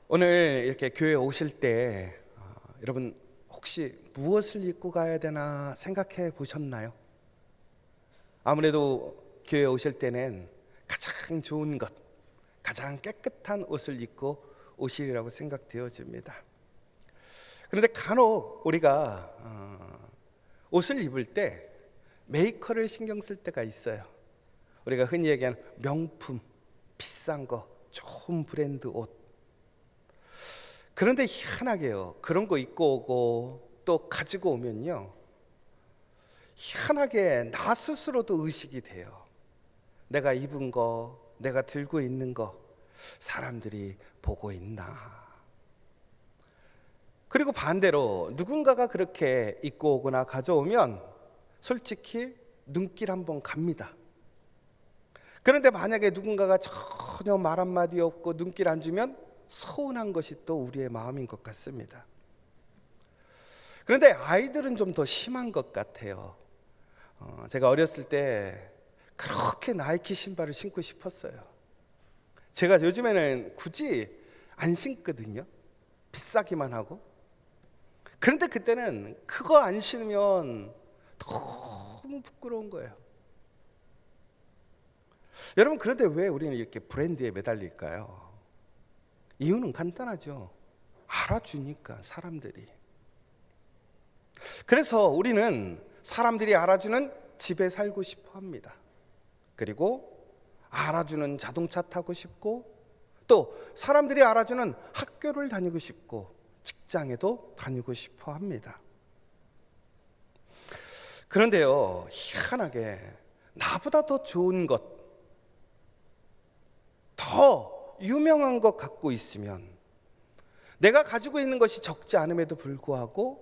오늘 이렇게 교회 오실 때 여러분 혹시 무엇을 입고 가야 되나 생각해 보셨나요? 아무래도 교회 오실 때는 가장 좋은 것, 가장 깨끗한 옷을 입고 오시리라고 생각되어집니다. 그런데 간혹 우리가 옷을 입을 때 메이커를 신경 쓸 때가 있어요. 우리가 흔히 얘기하는 명품, 비싼 거, 좋은 브랜드 옷. 그런데 희한하게요, 그런 거 입고 오고 또 가지고 오면요, 희한하게 나 스스로도 의식이 돼요. 내가 입은 거, 내가 들고 있는 거 사람들이 보고 있나. 그리고 반대로 누군가가 그렇게 입고 오거나 가져오면 솔직히 눈길 한번 갑니다. 그런데 만약에 누군가가 전혀 말 한마디 없고 눈길 안 주면 서운한 것이 또 우리의 마음인 것 같습니다. 그런데 아이들은 좀 더 심한 것 같아요. 제가 어렸을 때 그렇게 나이키 신발을 신고 싶었어요. 제가 요즘에는 굳이 안 신거든요. 비싸기만 하고. 그런데 그때는 그거 안 신으면 너무 부끄러운 거예요. 여러분, 그런데 왜 우리는 이렇게 브랜드에 매달릴까요? 이유는 간단하죠. 알아주니까, 사람들이. 그래서 우리는 사람들이 알아주는 집에 살고 싶어 합니다. 그리고 알아주는 자동차 타고 싶고, 또 사람들이 알아주는 학교를 다니고 싶고, 직장에도 다니고 싶어 합니다. 그런데요, 희한하게 나보다 더 좋은 것, 더 유명한 것 갖고 있으면 내가 가지고 있는 것이 적지 않음에도 불구하고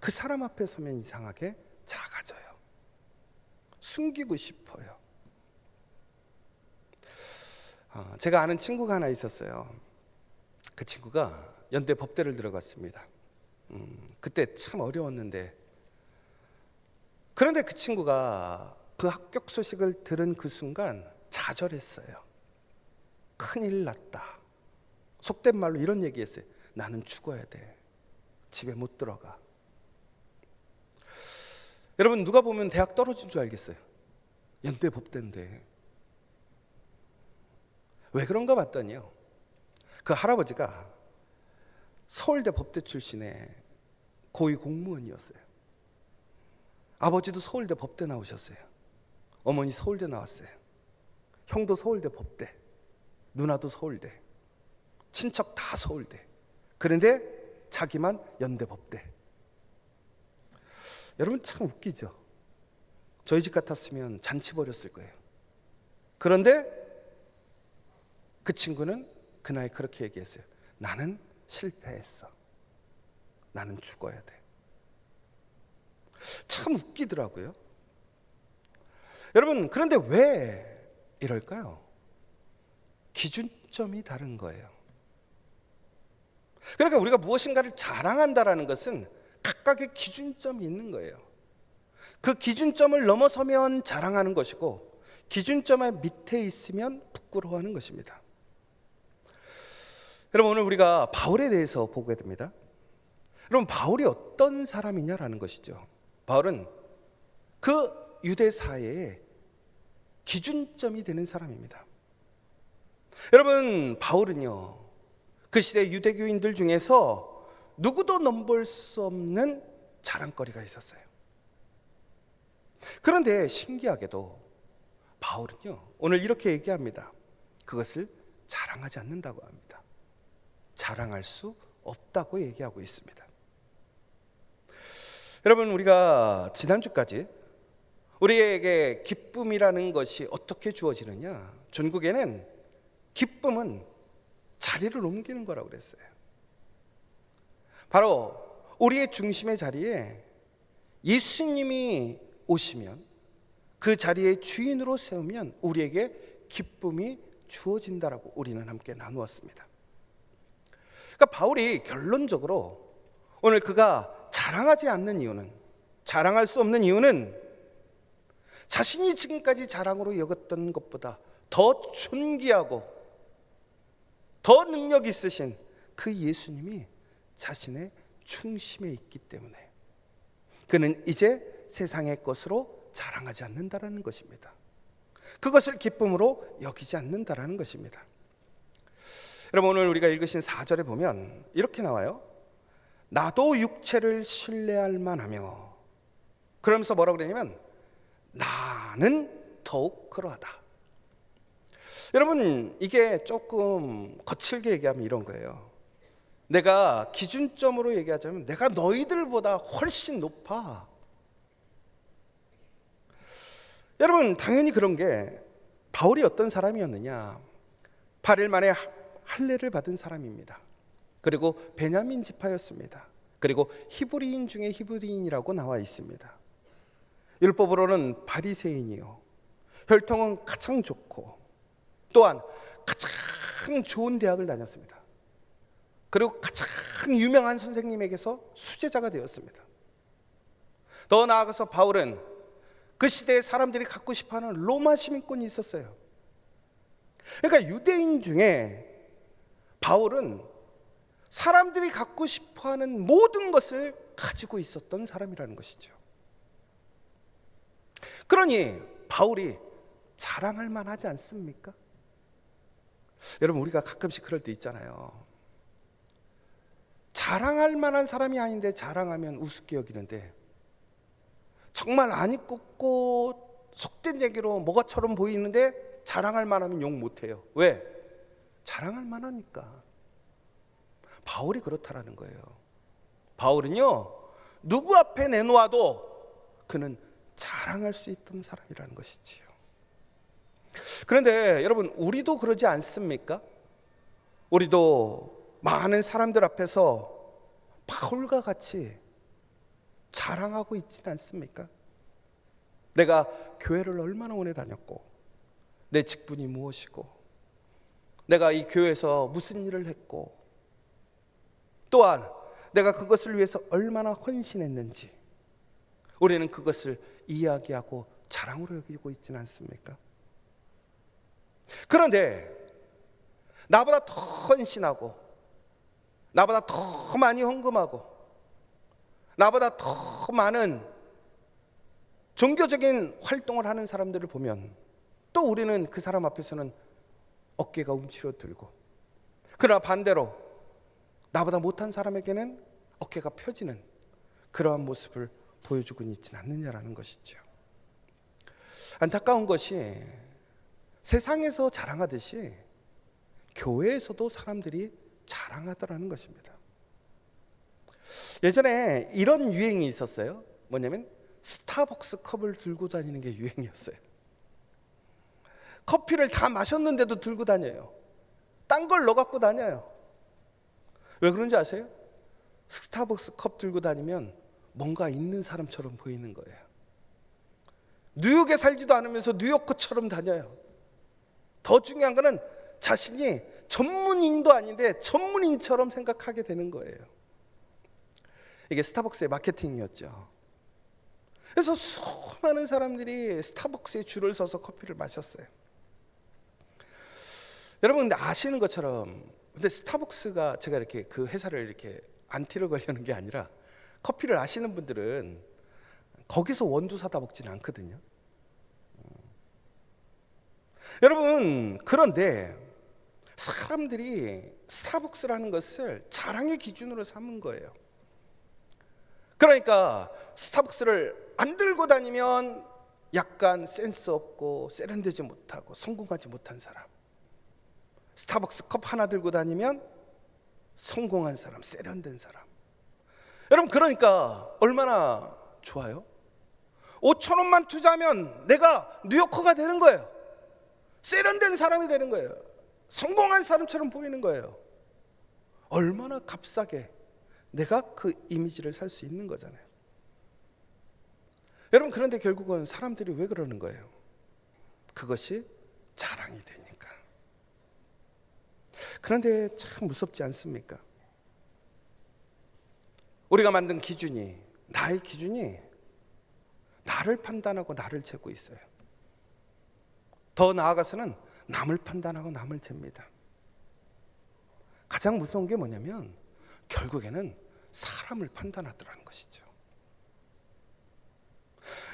그 사람 앞에 서면 이상하게 작아져요. 숨기고 싶어요. 제가 아는 친구가 하나 있었어요. 그 친구가 연대 법대를 들어갔습니다. 그때 참 어려웠는데, 그런데 그 친구가 그 합격 소식을 들은 그 순간 좌절했어요. 큰일 났다. 속된 말로 이런 얘기했어요. 나는 죽어야 돼. 집에 못 들어가. 여러분, 누가 보면 대학 떨어진 줄 알겠어요. 연대 법대인데. 왜 그런가 봤더니요, 그 할아버지가 서울대 법대 출신의 고위 공무원이었어요. 아버지도 서울대 법대 나오셨어요. 어머니 서울대 나왔어요. 형도 서울대 법대, 누나도 서울대, 친척 다 서울대. 그런데 자기만 연대 법대. 여러분, 참 웃기죠. 저희 집 같았으면 잔치 벌였을 거예요. 그런데 그 친구는 그 나이 그렇게 얘기했어요. 나는 실패했어. 나는 죽어야 돼. 참 웃기더라고요. 여러분, 그런데 왜 이럴까요? 기준점이 다른 거예요. 그러니까 우리가 무엇인가를 자랑한다라는 것은 각각의 기준점이 있는 거예요. 그 기준점을 넘어서면 자랑하는 것이고, 기준점의 밑에 있으면 부끄러워하는 것입니다. 여러분, 오늘 우리가 바울에 대해서 보게 됩니다. 여러분, 바울이 어떤 사람이냐라는 것이죠. 바울은 그 유대 사회의 기준점이 되는 사람입니다. 여러분, 바울은요, 그 시대 유대교인들 중에서 누구도 넘볼 수 없는 자랑거리가 있었어요. 그런데 신기하게도 바울은요, 오늘 이렇게 얘기합니다. 그것을 자랑하지 않는다고 합니다. 자랑할 수 없다고 얘기하고 있습니다. 여러분, 우리가 지난주까지 우리에게 기쁨이라는 것이 어떻게 주어지느냐, 전국에는 기쁨은 자리를 옮기는 거라고 그랬어요. 바로 우리의 중심의 자리에 예수님이 오시면, 그 자리의 주인으로 세우면 우리에게 기쁨이 주어진다라고 우리는 함께 나누었습니다. 그러니까 바울이 결론적으로 오늘 그가 자랑하지 않는 이유는, 자랑할 수 없는 이유는 자신이 지금까지 자랑으로 여겼던 것보다 더 존귀하고 더 능력 있으신 그 예수님이 자신의 중심에 있기 때문에 그는 이제 세상의 것으로 자랑하지 않는다라는 것입니다. 그것을 기쁨으로 여기지 않는다라는 것입니다. 여러분, 오늘 우리가 읽으신 4절에 보면 이렇게 나와요. 나도 육체를 신뢰할 만하며, 그러면서 뭐라고 그러냐면 나는 더욱 그러하다. 여러분, 이게 조금 거칠게 얘기하면 이런 거예요. 내가 기준점으로 얘기하자면 내가 너희들보다 훨씬 높아. 여러분, 당연히 그런 게 바울이 어떤 사람이었느냐. 8일 만에 할례를 받은 사람입니다. 그리고 베냐민 지파였습니다. 그리고 히브리인 중에 히브리인이라고 나와 있습니다. 율법으로는 바리새인이요, 혈통은 가장 좋고 또한 가장 좋은 대학을 다녔습니다. 그리고 가장 유명한 선생님에게서 수제자가 되었습니다. 더 나아가서 바울은 그 시대에 사람들이 갖고 싶어하는 로마 시민권이 있었어요. 그러니까 유대인 중에 바울은 사람들이 갖고 싶어하는 모든 것을 가지고 있었던 사람이라는 것이죠. 그러니 바울이 자랑할 만하지 않습니까? 여러분, 우리가 가끔씩 그럴 때 있잖아요. 자랑할 만한 사람이 아닌데 자랑하면 우습게 여기는데, 정말 안이 굽고 속된 얘기로 뭐가처럼 보이는데 자랑할 만하면 욕 못해요. 왜? 자랑할 만하니까. 바울이 그렇다라는 거예요. 바울은요, 누구 앞에 내놓아도 그는 자랑할 수 있던 사람이라는 것이지요. 그런데 여러분, 우리도 그러지 않습니까? 우리도 많은 사람들 앞에서 바울과 같이 자랑하고 있지는 않습니까? 내가 교회를 얼마나 오래 다녔고, 내 직분이 무엇이고, 내가 이 교회에서 무슨 일을 했고, 또한 내가 그것을 위해서 얼마나 헌신했는지, 우리는 그것을 이야기하고 자랑으로 여기고 있지는 않습니까? 그런데 나보다 더 헌신하고, 나보다 더 많이 헌금하고, 나보다 더 많은 종교적인 활동을 하는 사람들을 보면 또 우리는 그 사람 앞에서는 어깨가 움츠러들고, 그러나 반대로 나보다 못한 사람에게는 어깨가 펴지는 그러한 모습을 보여주고는 있지는 않느냐라는 것이죠. 안타까운 것이 세상에서 자랑하듯이 교회에서도 사람들이 자랑하더라는 것입니다. 예전에 이런 유행이 있었어요. 뭐냐면 스타벅스 컵을 들고 다니는 게 유행이었어요. 커피를 다 마셨는데도 들고 다녀요. 딴 걸 넣어 갖고 다녀요. 왜 그런지 아세요? 스타벅스 컵 들고 다니면 뭔가 있는 사람처럼 보이는 거예요. 뉴욕에 살지도 않으면서 뉴요커처럼 다녀요. 더 중요한 거는 자신이 전문인도 아닌데 전문인처럼 생각하게 되는 거예요. 이게 스타벅스의 마케팅이었죠. 그래서 수많은 사람들이 스타벅스에 줄을 서서 커피를 마셨어요. 여러분, 근데 아시는 것처럼, 근데 스타벅스가, 제가 이렇게 그 회사를 이렇게 안티를 걸려는 게 아니라, 커피를 아시는 분들은 거기서 원두 사다 먹지는 않거든요. 여러분, 그런데 사람들이 스타벅스라는 것을 자랑의 기준으로 삼은 거예요. 그러니까 스타벅스를 안 들고 다니면 약간 센스 없고 세련되지 못하고 성공하지 못한 사람, 스타벅스 컵 하나 들고 다니면 성공한 사람, 세련된 사람. 여러분, 그러니까 얼마나 좋아요? 5천 원만 투자하면 내가 뉴요커가 되는 거예요. 세련된 사람이 되는 거예요. 성공한 사람처럼 보이는 거예요. 얼마나 값싸게 내가 그 이미지를 살 수 있는 거잖아요. 여러분, 그런데 결국은 사람들이 왜 그러는 거예요? 그것이 자랑이 되니까. 그런데 참 무섭지 않습니까? 우리가 만든 기준이, 나의 기준이 나를 판단하고 나를 재고 있어요. 더 나아가서는 남을 판단하고 남을 잽니다. 가장 가장 무서운 게 뭐냐면 결국에는 사람을 판단하더라는 것이죠.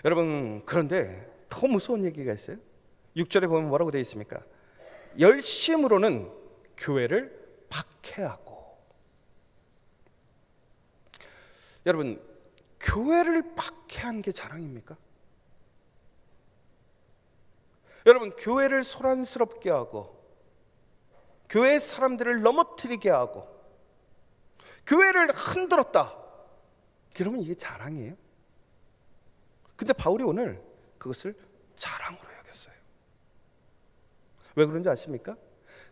여러분, 그런데 더 무서운 얘기가 있어요. 6절에 보면 뭐라고 되어 있습니까? 열심으로는 교회를 박해하고. 여러분, 교회를 박해한 게 자랑입니까? 여러분, 교회를 소란스럽게 하고 교회 사람들을 넘어뜨리게 하고 교회를 흔들었다, 그러면 이게 자랑이에요? 근데 바울이 오늘 그것을 자랑으로 여겼어요. 왜 그런지 아십니까?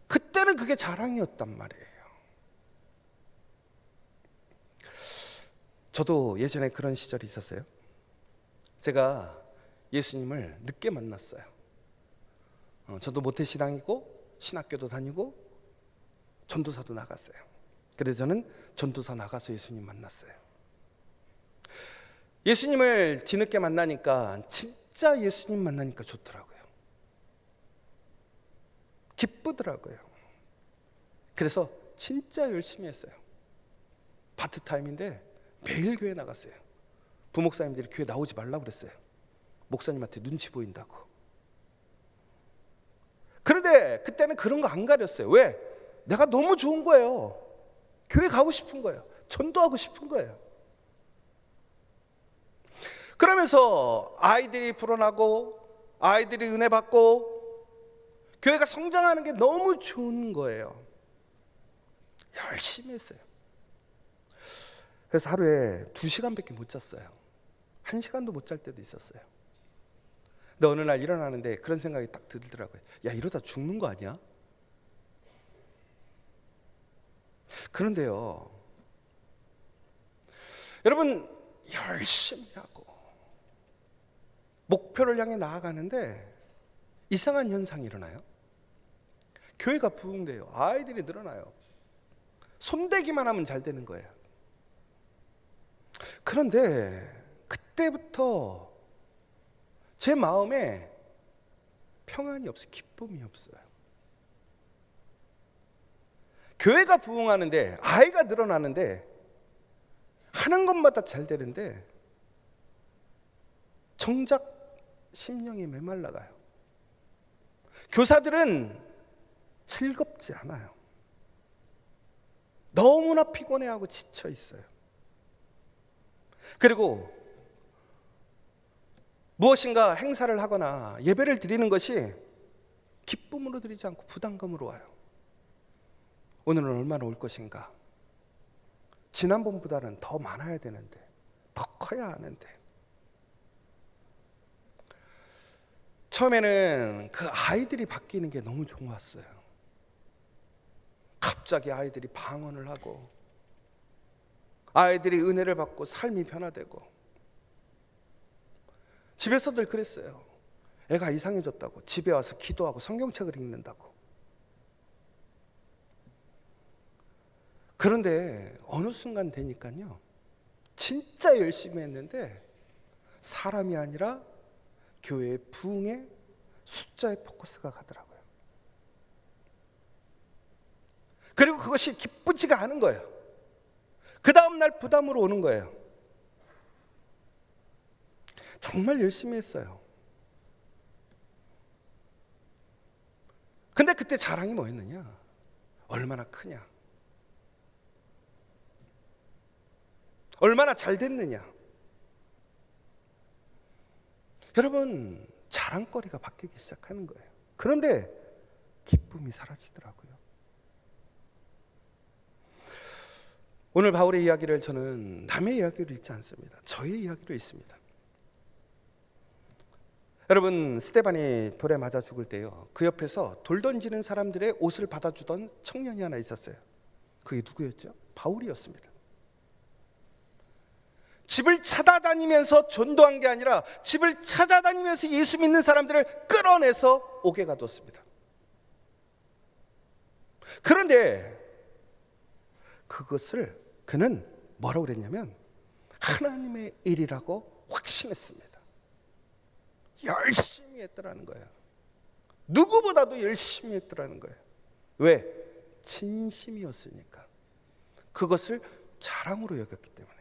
그때는 그게 자랑이었단 말이에요. 저도 예전에 그런 시절이 있었어요. 제가 예수님을 늦게 만났어요. 저도 모태신앙이고 신학교도 다니고 전도사도 나갔어요. 그래서 저는 전도사 나가서 예수님 만났어요. 예수님을 뒤늦게 만나니까 진짜 예수님 만나니까 좋더라고요. 기쁘더라고요. 그래서 진짜 열심히 했어요. 파트타임인데 매일 교회 나갔어요. 부목사님들이 교회 나오지 말라고 그랬어요. 목사님한테 눈치 보인다고. 그런데 그때는 그런 거 안 가렸어요. 왜? 내가 너무 좋은 거예요. 교회 가고 싶은 거예요. 전도하고 싶은 거예요. 그러면서 아이들이 불어나고 아이들이 은혜 받고 교회가 성장하는 게 너무 좋은 거예요. 열심히 했어요. 그래서 하루에 2시간밖에 못 잤어요. 1시간도 못 잘 때도 있었어요. 근데 어느 날 일어나는데 그런 생각이 딱 들더라고요. 야, 이러다 죽는 거 아니야? 그런데요, 여러분, 열심히 하고 목표를 향해 나아가는데 이상한 현상이 일어나요. 교회가 부흥돼요. 아이들이 늘어나요. 손대기만 하면 잘 되는 거예요. 그런데 그때부터 제 마음에 평안이 없어요. 기쁨이 없어요. 교회가 부흥하는데, 아이가 늘어나는데, 하는 것마다 잘 되는데 정작 심령이 메말라가요. 교사들은 즐겁지 않아요. 너무나 피곤해하고 지쳐 있어요. 그리고 무엇인가 행사를 하거나 예배를 드리는 것이 기쁨으로 드리지 않고 부담감으로 와요. 오늘은 얼마나 올 것인가? 지난번보다는 더 많아야 되는데, 더 커야 하는데. 처음에는 그 아이들이 바뀌는 게 너무 좋았어요. 갑자기 아이들이 방언을 하고 아이들이 은혜를 받고 삶이 변화되고. 집에서들 그랬어요. 애가 이상해졌다고. 집에 와서 기도하고 성경책을 읽는다고. 그런데 어느 순간 되니까요, 진짜 열심히 했는데 사람이 아니라 교회의 부흥에 숫자에 포커스가 가더라고요. 그리고 그것이 기쁘지가 않은 거예요. 그 다음날 부담으로 오는 거예요. 정말 열심히 했어요. 근데 그때 자랑이 뭐였느냐? 얼마나 크냐? 얼마나 잘 됐느냐? 여러분, 자랑거리가 바뀌기 시작하는 거예요. 그런데 기쁨이 사라지더라고요. 오늘 바울의 이야기를 저는 남의 이야기로 읽지 않습니다. 저의 이야기로 읽습니다. 여러분, 스데반이 돌에 맞아 죽을 때요, 그 옆에서 돌 던지는 사람들의 옷을 받아주던 청년이 하나 있었어요. 그게 누구였죠? 바울이었습니다. 집을 찾아다니면서 전도한 게 아니라 집을 찾아다니면서 예수 믿는 사람들을 끌어내서 옥에 가뒀습니다. 그런데 그것을 그는 뭐라고 그랬냐면 하나님의 일이라고 확신했습니다. 열심히 했더라는 거예요. 누구보다도 열심히 했더라는 거예요. 왜? 진심이었으니까. 그것을 자랑으로 여겼기 때문에.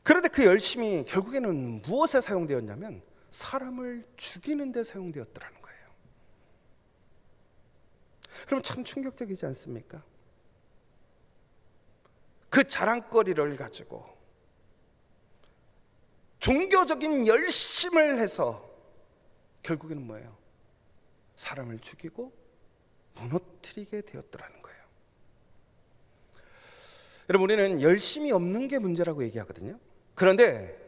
그런데 그 열심이 결국에는 무엇에 사용되었냐면 사람을 죽이는 데 사용되었더라는 거예요. 그럼 참 충격적이지 않습니까? 그 자랑거리를 가지고 종교적인 열심을 해서 결국에는 뭐예요? 사람을 죽이고 무너뜨리게 되었더라는 거예요. 여러분, 우리는 열심이 없는 게 문제라고 얘기하거든요. 그런데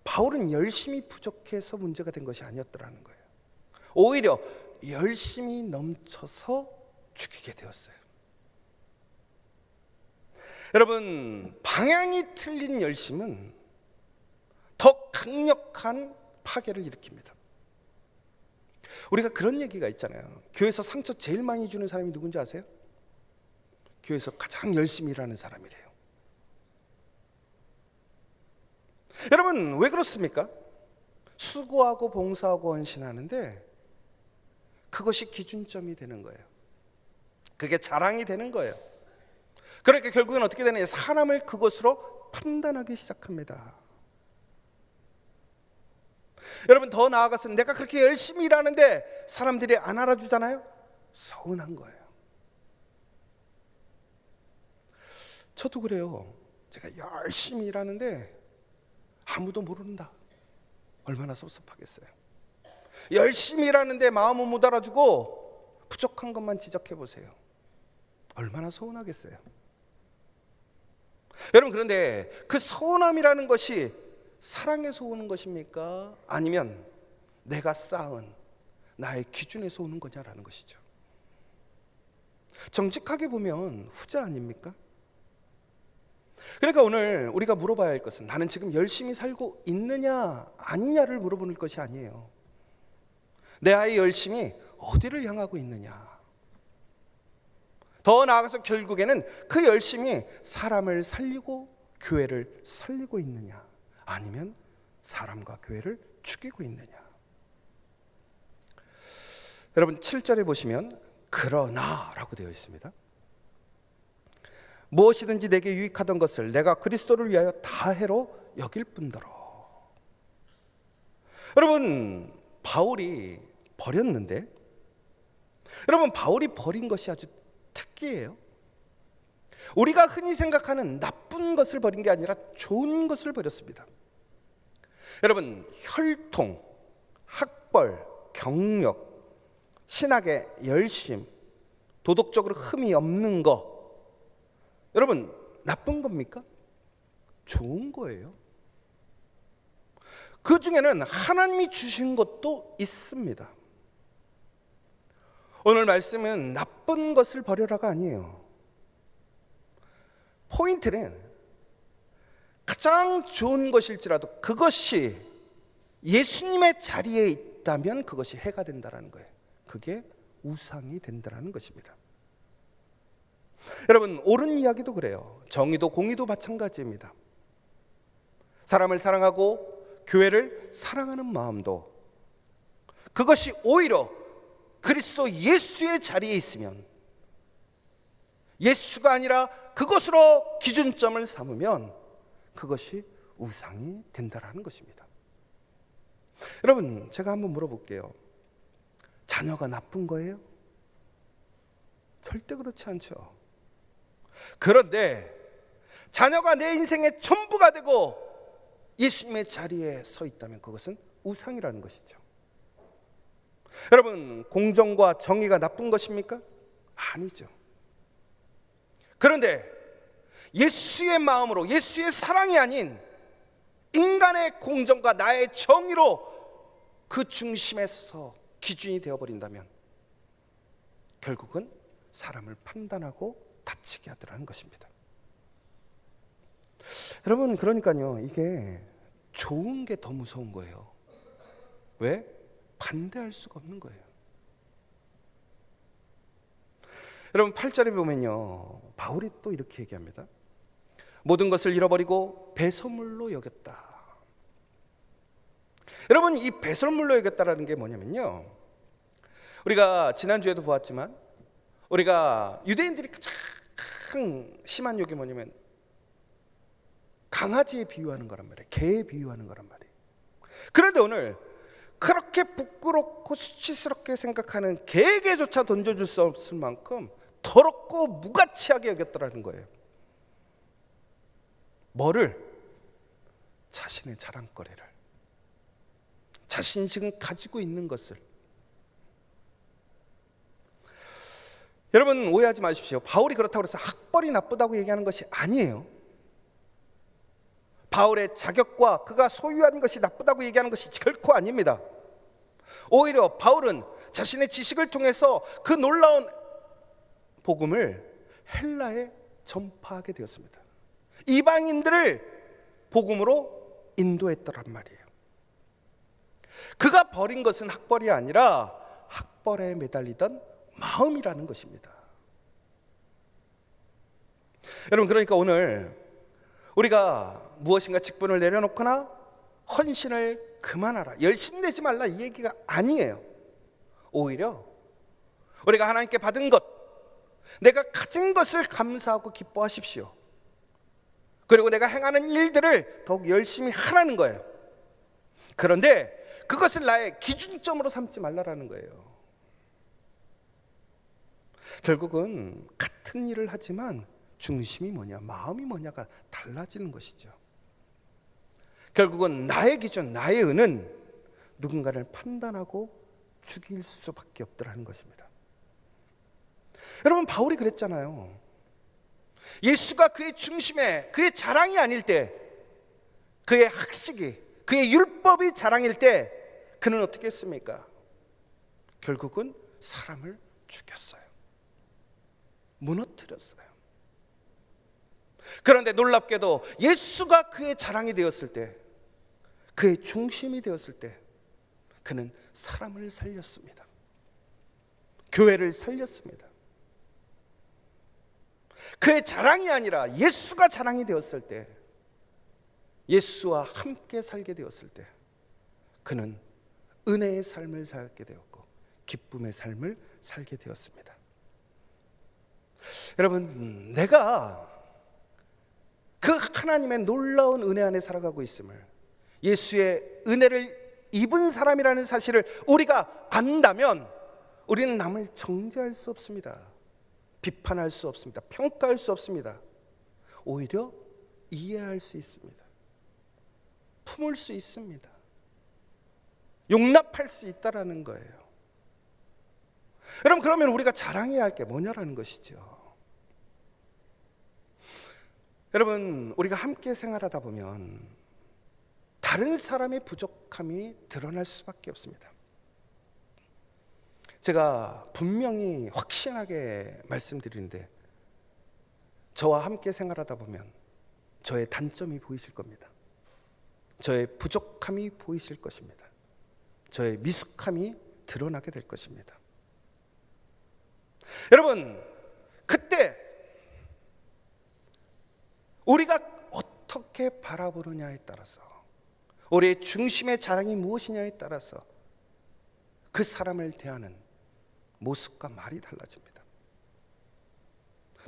바울은 열심이 부족해서 문제가 된 것이 아니었더라는 거예요. 오히려 열심이 넘쳐서 죽이게 되었어요. 여러분, 방향이 틀린 열심은 더 강력한 파괴를 일으킵니다. 우리가 그런 얘기가 있잖아요. 교회에서 상처 제일 많이 주는 사람이 누군지 아세요? 교회에서 가장 열심히 일하는 사람이래요. 여러분, 왜 그렇습니까? 수고하고 봉사하고 헌신하는데 그것이 기준점이 되는 거예요. 그게 자랑이 되는 거예요. 그러니까 결국은 어떻게 되느냐? 사람을 그것으로 판단하기 시작합니다. 여러분, 더 나아가서 내가 그렇게 열심히 일하는데 사람들이 안 알아주잖아요? 서운한 거예요. 저도 그래요. 제가 열심히 일하는데 아무도 모른다. 얼마나 섭섭하겠어요. 열심히 일하는데 마음은 못 알아주고 부족한 것만 지적해 보세요. 얼마나 서운하겠어요. 여러분, 그런데 그 서운함이라는 것이 사랑에서 오는 것입니까? 아니면 내가 쌓은 나의 기준에서 오는 거냐라는 것이죠. 정직하게 보면 후자 아닙니까? 그러니까 오늘 우리가 물어봐야 할 것은 나는 지금 열심히 살고 있느냐 아니냐를 물어보는 것이 아니에요. 내 아이의 열심이 어디를 향하고 있느냐. 더 나아가서 결국에는 그 열심이 사람을 살리고 교회를 살리고 있느냐, 아니면 사람과 교회를 죽이고 있느냐. 여러분, 7절에 보시면 그러나라고 되어 있습니다. 무엇이든지 내게 유익하던 것을 내가 그리스도를 위하여 다 해로 여길 뿐더러. 여러분, 바울이 버렸는데, 여러분, 바울이 버린 것이 아주 특이해요. 우리가 흔히 생각하는 나쁜 것을 버린 게 아니라 좋은 것을 버렸습니다. 여러분, 혈통, 학벌, 경력, 신학의 열심, 도덕적으로 흠이 없는 거, 여러분, 나쁜 겁니까? 좋은 거예요. 그 중에는 하나님이 주신 것도 있습니다. 오늘 말씀은 나쁜 것을 버려라가 아니에요. 포인트는 가장 좋은 것일지라도 그것이 예수님의 자리에 있다면 그것이 해가 된다는 거예요. 그게 우상이 된다는 것입니다. 여러분, 옳은 이야기도 그래요. 정의도 공의도 마찬가지입니다. 사람을 사랑하고 교회를 사랑하는 마음도 그것이 오히려 그리스도 예수의 자리에 있으면, 예수가 아니라 그것으로 기준점을 삼으면 그것이 우상이 된다는 것입니다. 여러분, 제가 한번 물어볼게요. 자녀가 나쁜 거예요? 절대 그렇지 않죠. 그런데 자녀가 내 인생의 전부가 되고 예수님의 자리에 서 있다면 그것은 우상이라는 것이죠. 여러분, 공정과 정의가 나쁜 것입니까? 아니죠. 그런데 예수의 마음으로, 예수의 사랑이 아닌 인간의 공정과 나의 정의로 그 중심에 서서 기준이 되어버린다면 결국은 사람을 판단하고 다치게 하더라는 것입니다. 여러분, 그러니까요, 이게 좋은 게 더 무서운 거예요. 왜? 반대할 수가 없는 거예요. 여러분, 8절에 보면요, 바울이 또 이렇게 얘기합니다. 모든 것을 잃어버리고 배설물로 여겼다. 여러분, 이 배설물로 여겼다라는 게 뭐냐면요, 우리가 지난주에도 보았지만 우리가 유대인들이 가장 심한 욕이 뭐냐면 강아지에 비유하는 거란 말이에요. 개에 비유하는 거란 말이에요. 그런데 오늘 그렇게 부끄럽고 수치스럽게 생각하는 개에게조차 던져줄 수 없을 만큼 더럽고 무가치하게 여겼더라는 거예요. 뭐를? 자신의 자랑거리를, 자신이 지금 가지고 있는 것을. 여러분 오해하지 마십시오. 바울이 그렇다고 해서 학벌이 나쁘다고 얘기하는 것이 아니에요. 바울의 자격과 그가 소유한 것이 나쁘다고 얘기하는 것이 결코 아닙니다. 오히려 바울은 자신의 지식을 통해서 그 놀라운 복음을 헬라에 전파하게 되었습니다. 이방인들을 복음으로 인도했더란 말이에요. 그가 버린 것은 학벌이 아니라 학벌에 매달리던 마음이라는 것입니다. 여러분, 그러니까 오늘 우리가 무엇인가 직분을 내려놓거나 헌신을 그만하라, 열심내지 말라, 이 얘기가 아니에요. 오히려 우리가 하나님께 받은 것, 내가 가진 것을 감사하고 기뻐하십시오. 그리고 내가 행하는 일들을 더욱 열심히 하라는 거예요. 그런데 그것을 나의 기준점으로 삼지 말라라는 거예요. 결국은 같은 일을 하지만 중심이 뭐냐, 마음이 뭐냐가 달라지는 것이죠. 결국은 나의 기준, 나의 은은 누군가를 판단하고 죽일 수밖에 없더라는 것입니다. 여러분, 바울이 그랬잖아요. 예수가 그의 중심에, 그의 자랑이 아닐 때, 그의 학식이, 그의 율법이 자랑일 때 그는 어떻게 했습니까? 결국은 사람을 죽였어요. 무너뜨렸어요. 그런데 놀랍게도 예수가 그의 자랑이 되었을 때, 그의 중심이 되었을 때 그는 사람을 살렸습니다. 교회를 살렸습니다. 그의 자랑이 아니라 예수가 자랑이 되었을 때, 예수와 함께 살게 되었을 때 그는 은혜의 삶을 살게 되었고 기쁨의 삶을 살게 되었습니다. 여러분, 내가 그 하나님의 놀라운 은혜 안에 살아가고 있음을, 예수의 은혜를 입은 사람이라는 사실을 우리가 안다면 우리는 남을 정죄할 수 없습니다. 비판할 수 없습니다. 평가할 수 없습니다. 오히려 이해할 수 있습니다. 품을 수 있습니다. 용납할 수 있다라는 거예요. 여러분, 그러면 우리가 자랑해야 할 게 뭐냐라는 것이죠. 여러분, 우리가 함께 생활하다 보면 다른 사람의 부족함이 드러날 수밖에 없습니다. 제가 분명히 확신하게 말씀드리는데, 저와 함께 생활하다 보면 저의 단점이 보이실 겁니다. 저의 부족함이 보이실 것입니다. 저의 미숙함이 드러나게 될 것입니다. 여러분, 그때 우리가 어떻게 바라보느냐에 따라서, 우리의 중심의 자랑이 무엇이냐에 따라서 그 사람을 대하는 모습과 말이 달라집니다.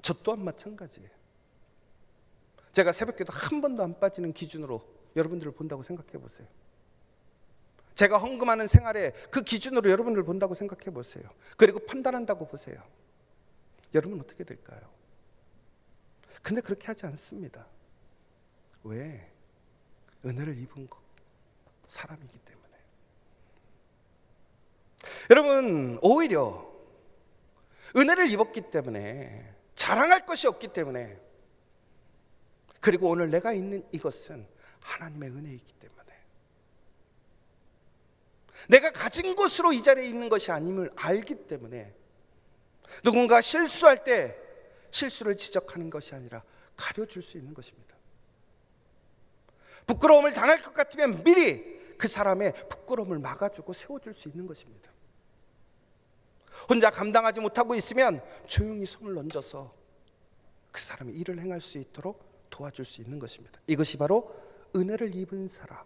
저 또한 마찬가지예요. 제가 새벽기도 한 번도 안 빠지는 기준으로 여러분들을 본다고 생각해 보세요. 제가 헌금하는 생활에 그 기준으로 여러분들을 본다고 생각해 보세요. 그리고 판단한다고 보세요. 여러분 어떻게 될까요? 근데 그렇게 하지 않습니다. 왜? 은혜를 입은 사람이기 때문에. 여러분, 오히려 은혜를 입었기 때문에, 자랑할 것이 없기 때문에, 그리고 오늘 내가 있는 이것은 하나님의 은혜이기 때문에, 내가 가진 것으로 이 자리에 있는 것이 아님을 알기 때문에, 누군가 실수할 때 실수를 지적하는 것이 아니라 가려줄 수 있는 것입니다. 부끄러움을 당할 것 같으면 미리 그 사람의 부끄러움을 막아주고 세워줄 수 있는 것입니다. 혼자 감당하지 못하고 있으면 조용히 손을 얹어서 그 사람이 일을 행할 수 있도록 도와줄 수 있는 것입니다. 이것이 바로 은혜를 입은 사람,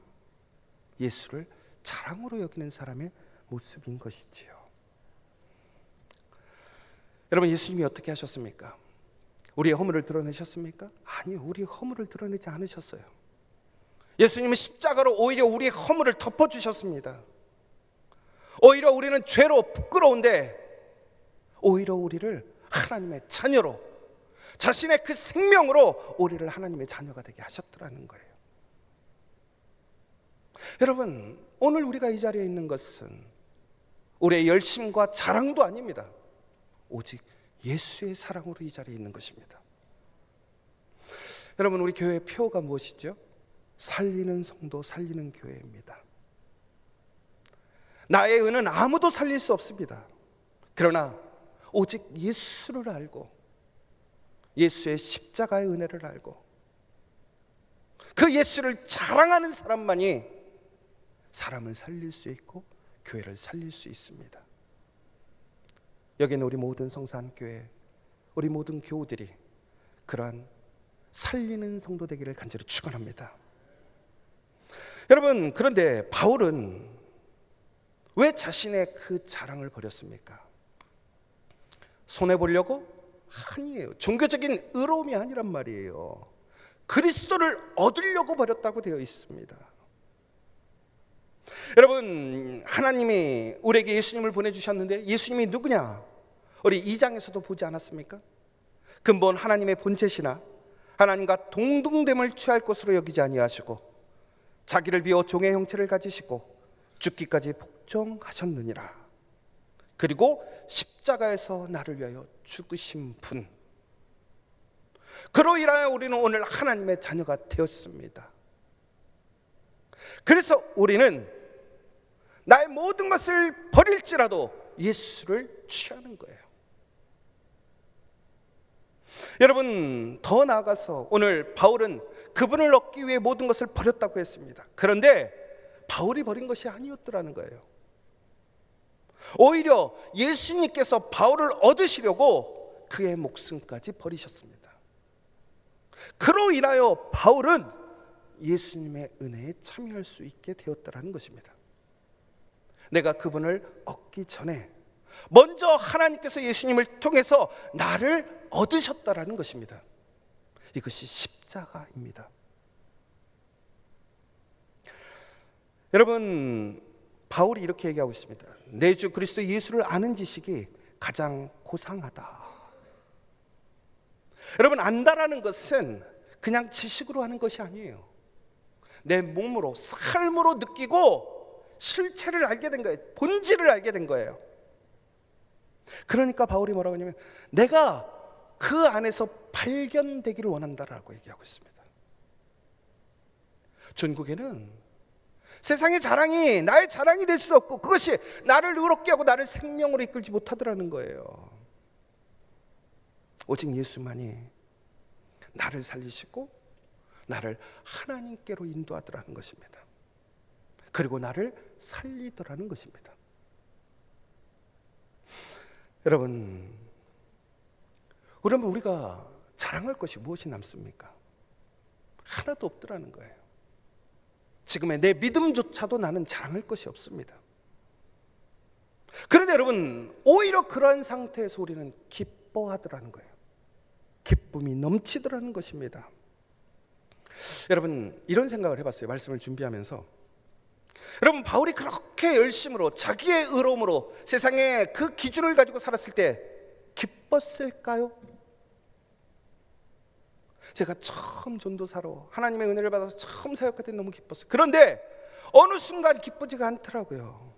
예수를 자랑으로 여기는 사람의 모습인 것이지요. 여러분, 예수님이 어떻게 하셨습니까? 우리의 허물을 드러내셨습니까? 아니요, 우리의 허물을 드러내지 않으셨어요. 예수님은 십자가로 오히려 우리의 허물을 덮어주셨습니다. 오히려 우리는 죄로 부끄러운데 오히려 우리를 하나님의 자녀로, 자신의 그 생명으로 우리를 하나님의 자녀가 되게 하셨더라는 거예요. 여러분, 오늘 우리가 이 자리에 있는 것은 우리의 열심과 자랑도 아닙니다. 오직 예수의 사랑으로 이 자리에 있는 것입니다. 여러분, 우리 교회의 표어가 무엇이죠? 살리는 성도, 살리는 교회입니다. 나의 은은 아무도 살릴 수 없습니다. 그러나 오직 예수를 알고 예수의 십자가의 은혜를 알고 그 예수를 자랑하는 사람만이 사람을 살릴 수 있고 교회를 살릴 수 있습니다. 여기는 우리 모든 성산교회, 우리 모든 교우들이 그러한 살리는 성도 되기를 간절히 축원합니다. 여러분, 그런데 바울은 왜 자신의 그 자랑을 버렸습니까? 손해보려고? 아니에요. 종교적인 의로움이 아니란 말이에요. 그리스도를 얻으려고 버렸다고 되어 있습니다. 여러분, 하나님이 우리에게 예수님을 보내주셨는데 예수님이 누구냐? 우리 2장에서도 보지 않았습니까? 근본 하나님의 본체시나 하나님과 동등됨을 취할 것으로 여기지 아니하시고 자기를 비워 종의 형체를 가지시고 죽기까지 복종하셨느니라. 그리고 십자가에서 나를 위하여 죽으신 분, 그로 인하여 우리는 오늘 하나님의 자녀가 되었습니다. 그래서 우리는 나의 모든 것을 버릴지라도 예수를 취하는 거예요. 여러분, 더 나아가서 오늘 바울은 그분을 얻기 위해 모든 것을 버렸다고 했습니다. 그런데 바울이 버린 것이 아니었더라는 거예요. 오히려 예수님께서 바울을 얻으시려고 그의 목숨까지 버리셨습니다. 그로 인하여 바울은 예수님의 은혜에 참여할 수 있게 되었다는 것입니다. 내가 그분을 얻기 전에 먼저 하나님께서 예수님을 통해서 나를 얻으셨다라는 것입니다. 이것이 십자가입니다. 여러분, 바울이 이렇게 얘기하고 있습니다. 내 주 그리스도 예수를 아는 지식이 가장 고상하다. 여러분, 안다라는 것은 그냥 지식으로 하는 것이 아니에요. 내 몸으로, 삶으로 느끼고 실체를 알게 된 거예요. 본질을 알게 된 거예요. 그러니까 바울이 뭐라고 하냐면 내가 그 안에서 발견되기를 원한다라고 얘기하고 있습니다. 중국에는 세상의 자랑이 나의 자랑이 될 수 없고 그것이 나를 의롭게 하고 나를 생명으로 이끌지 못하더라는 거예요. 오직 예수만이 나를 살리시고 나를 하나님께로 인도하더라는 것입니다. 그리고 나를 살리더라는 것입니다. 여러분, 그러면 우리가 자랑할 것이 무엇이 남습니까? 하나도 없더라는 거예요. 지금의 내 믿음조차도 나는 자랑할 것이 없습니다. 그런데 여러분, 오히려 그러한 상태에서 우리는 기뻐하더라는 거예요. 기쁨이 넘치더라는 것입니다. 여러분, 이런 생각을 해봤어요. 말씀을 준비하면서. 여러분, 바울이 그렇게 열심으로 자기의 의로움으로 세상에 그 기준을 가지고 살았을 때 기뻤을까요? 제가 처음 전도사로 하나님의 은혜를 받아서 처음 사역할 때 너무 기뻤어요. 그런데 어느 순간 기쁘지가 않더라고요.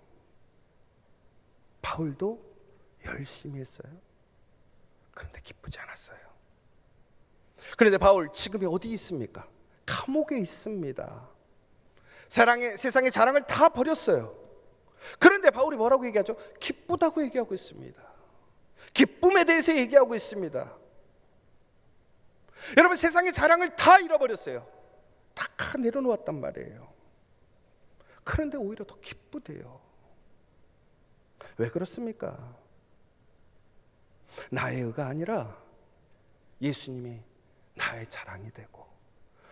바울도 열심히 했어요. 그런데 기쁘지 않았어요. 그런데 바울 지금이 어디 있습니까? 감옥에 있습니다. 세상의 자랑을 다 버렸어요. 그런데 바울이 뭐라고 얘기하죠? 기쁘다고 얘기하고 있습니다. 기쁨에 대해서 얘기하고 있습니다. 여러분, 세상의 자랑을 다 잃어버렸어요. 다 내려놓았단 말이에요. 그런데 오히려 더 기쁘대요. 왜 그렇습니까? 나의 의가 아니라 예수님이 나의 자랑이 되고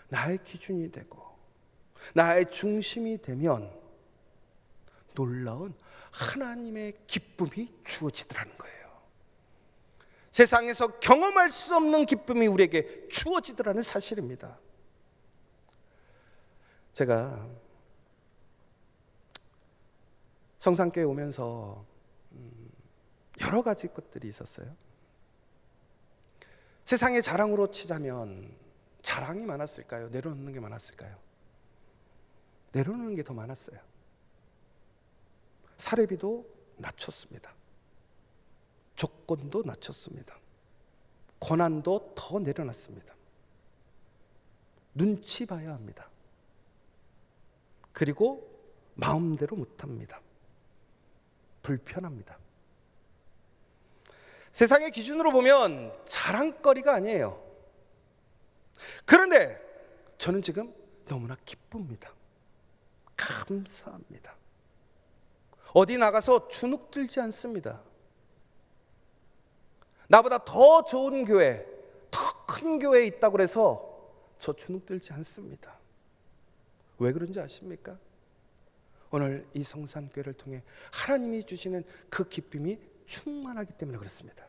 나의 기준이 되고 나의 중심이 되면 놀라운 하나님의 기쁨이 주어지더라는 거예요. 세상에서 경험할 수 없는 기쁨이 우리에게 주어지더라는 사실입니다. 제가 성산교회 오면서 여러 가지 것들이 있었어요. 세상의 자랑으로 치자면 자랑이 많았을까요? 내려놓는 게 많았을까요? 내려놓는 게 더 많았어요. 사례비도 낮췄습니다. 조건도 낮췄습니다. 권한도 더 내려놨습니다. 눈치 봐야 합니다. 그리고 마음대로 못합니다. 불편합니다. 세상의 기준으로 보면 자랑거리가 아니에요. 그런데 저는 지금 너무나 기쁩니다. 감사합니다. 어디 나가서 주눅 들지 않습니다. 나보다 더 좋은 교회, 더 큰 교회에 있다고 해서 저 주눅 들지 않습니다. 왜 그런지 아십니까? 오늘 이 성산교회를 통해 하나님이 주시는 그 기쁨이 충만하기 때문에 그렇습니다.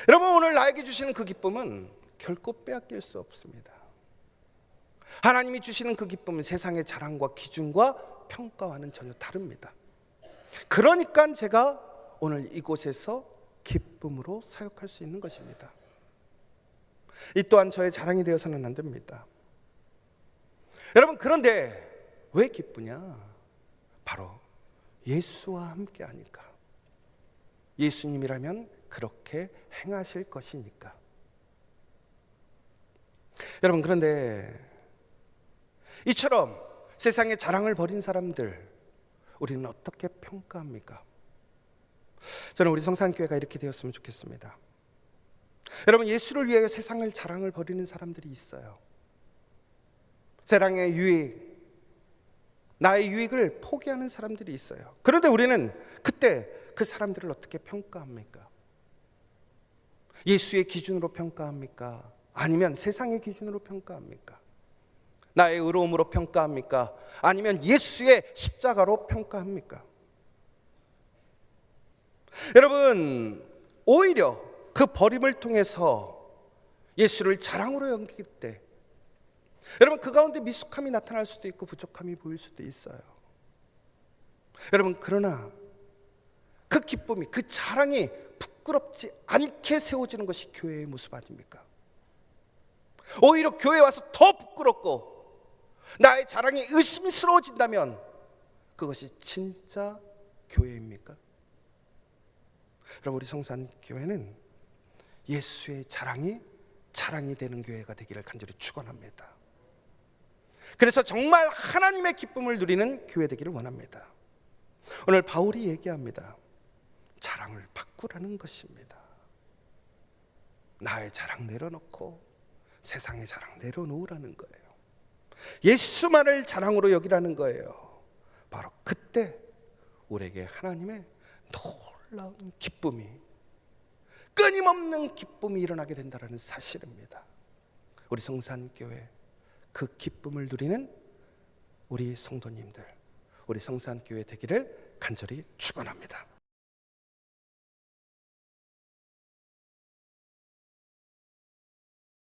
여러분, 오늘 나에게 주시는 그 기쁨은 결코 빼앗길 수 없습니다. 하나님이 주시는 그 기쁨은 세상의 자랑과 기준과 평가와는 전혀 다릅니다. 그러니까 제가 오늘 이곳에서 기쁨으로 사역할 수 있는 것입니다. 이 또한 저의 자랑이 되어서는 안 됩니다. 여러분, 그런데 왜 기쁘냐? 바로 예수와 함께 하니까. 예수님이라면 그렇게 행하실 것이니까. 여러분, 그런데 이처럼 세상의 자랑을 벌인 사람들, 우리는 어떻게 평가합니까? 저는 우리 성산교회가 이렇게 되었으면 좋겠습니다. 여러분, 예수를 위하여 세상을 자랑을 벌이는 사람들이 있어요. 세상의 유익, 나의 유익을 포기하는 사람들이 있어요. 그런데 우리는 그때 그 사람들을 어떻게 평가합니까? 예수의 기준으로 평가합니까? 아니면 세상의 기준으로 평가합니까? 나의 의로움으로 평가합니까? 아니면 예수의 십자가로 평가합니까? 여러분, 오히려 그 버림을 통해서 예수를 자랑으로 여길 때, 여러분, 그 가운데 미숙함이 나타날 수도 있고 부족함이 보일 수도 있어요. 여러분, 그러나 그 기쁨이, 그 자랑이 부끄럽지 않게 세워지는 것이 교회의 모습 아닙니까? 오히려 교회에 와서 더 부끄럽고 나의 자랑이 의심스러워진다면 그것이 진짜 교회입니까? 여러분, 우리 성산교회는 예수의 자랑이 되는 교회가 되기를 간절히 축원합니다. 그래서 정말 하나님의 기쁨을 누리는 교회 되기를 원합니다. 오늘 바울이 얘기합니다. 자랑을 바꾸라는 것입니다. 나의 자랑 내려놓고 세상의 자랑 내려놓으라는 거예요. 예수만을 자랑으로 여기라는 거예요. 바로 그때 우리에게 하나님의 놀라운 기쁨이, 끊임없는 기쁨이 일어나게 된다는 사실입니다. 우리 성산교회 그 기쁨을 누리는 우리 성도님들, 우리 성산교회 되기를 간절히 축원합니다.